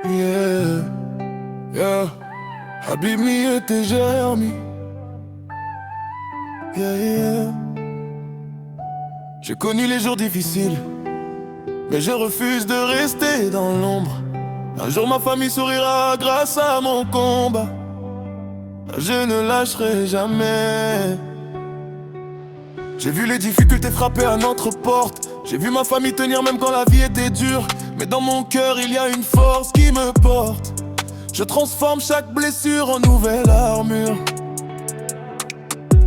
Yeah, yeah. Habibni était Jeremy. Yeah, yeah. J'ai connu les jours difficiles, mais je refuse de rester dans l'ombre. Un jour ma famille sourira grâce à mon combat. Je ne lâcherai jamais. J'ai vu les difficultés frapper à notre porte. J'ai vu ma famille tenir même quand la vie était dure. Mais dans mon cœur il y a une force qui me porte. Je transforme chaque blessure en nouvelle armure.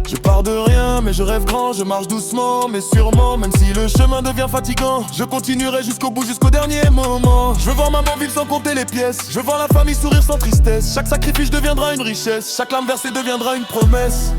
Je pars de rien mais je rêve grand. Je marche doucement mais sûrement. Même si le chemin devient fatigant, je continuerai jusqu'au bout, jusqu'au dernier moment. Je veux voir maman vivre sans compter les pièces. Je veux voir la famille sourire sans tristesse. Chaque sacrifice deviendra une richesse. Chaque larme versée deviendra une promesse.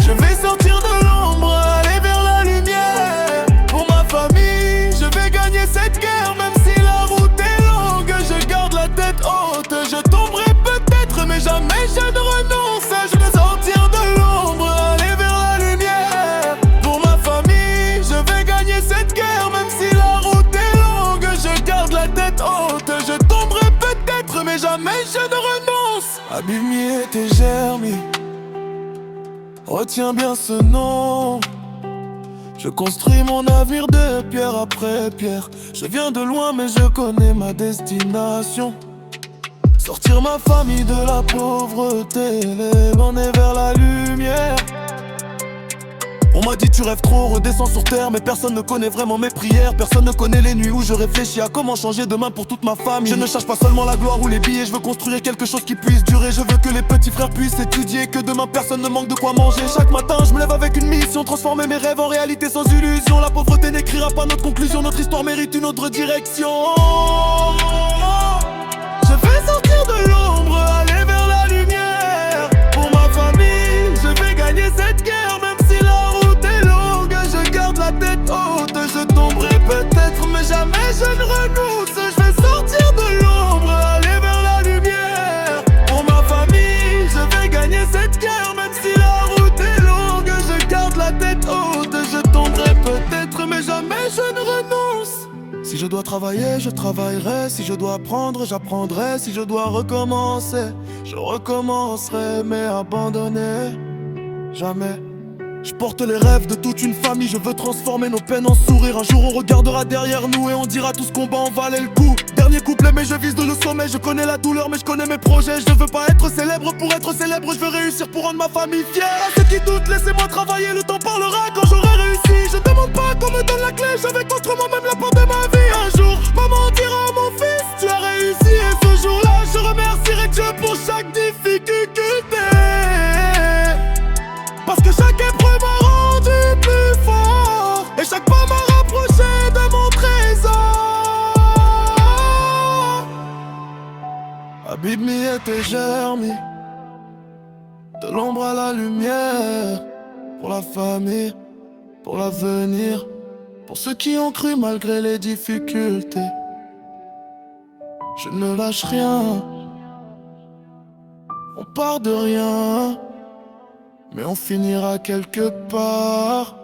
Je vais sortir de l'ombre, aller vers la lumière. Pour ma famille, je vais gagner cette guerre. Même si la route est longue, je garde la tête haute. Je tomberai peut-être, mais jamais je ne renonce. Je vais sortir de l'ombre, aller vers la lumière. Pour ma famille, je vais gagner cette guerre. Même si la route est longue, je garde la tête haute. Je tomberai peut-être, mais jamais je ne renonce. Habibni était Jeremy. Retiens bien ce nom. Je construis mon avenir de pierre après pierre. Je viens de loin mais je connais ma destination. Sortir ma famille de la pauvreté, les borner vers la lumière. On m'a dit tu rêves trop, redescends sur terre. Mais personne ne connaît vraiment mes prières. Personne ne connaît les nuits où je réfléchis à comment changer demain pour toute ma famille. Je ne cherche pas seulement la gloire ou les billets. Je veux construire quelque chose qui puisse durer. Je veux que les petits frères puissent étudier, que demain personne ne manque de quoi manger. Chaque matin je me lève avec une mission, transformer mes rêves en réalité sans illusion. La pauvreté n'écrira pas notre conclusion. Notre histoire mérite une autre direction. Je vais sortir de l'ombre, aller vers la lumière. Pour ma famille, je vais gagner cette guerre. La tête haute, je tomberai peut-être, mais jamais je ne renonce. Je vais sortir de l'ombre, aller vers la lumière. Pour ma famille, je vais gagner cette guerre. Même si la route est longue, je garde la tête haute. Je tomberai peut-être, mais jamais je ne renonce. Si je dois travailler, je travaillerai. Si je dois apprendre, j'apprendrai. Si je dois recommencer, je recommencerai. Mais abandonner, jamais. Je porte les rêves de toute une famille, je veux transformer nos peines en sourires. Un jour on regardera derrière nous et on dira tout ce qu'on en valait le coup. Dernier couplet mais je vise de le sommet. Je connais la douleur mais je connais mes projets. Je veux pas être célèbre pour être célèbre. Je veux réussir pour rendre ma famille fière. À ceux qui doutent, laissez-moi travailler, le temps parlera quand j'aurai réussi. Je demande pas qu'on me donne la clé, je vais construire moi-même la porte de ma vie. Un jour, maman dira à mon fils, tu as réussi. Et ce jour-là, je remercierai Dieu pour chaque difficulté. Parce que chaque épreuve m'a rendu plus fort. Et chaque pas m'a rapproché de mon trésor. Habibni était Jeremy. De l'ombre à la lumière. Pour la famille, pour l'avenir. Pour ceux qui ont cru malgré les difficultés. Je ne lâche rien. On part de rien. Mais on finira quelque part.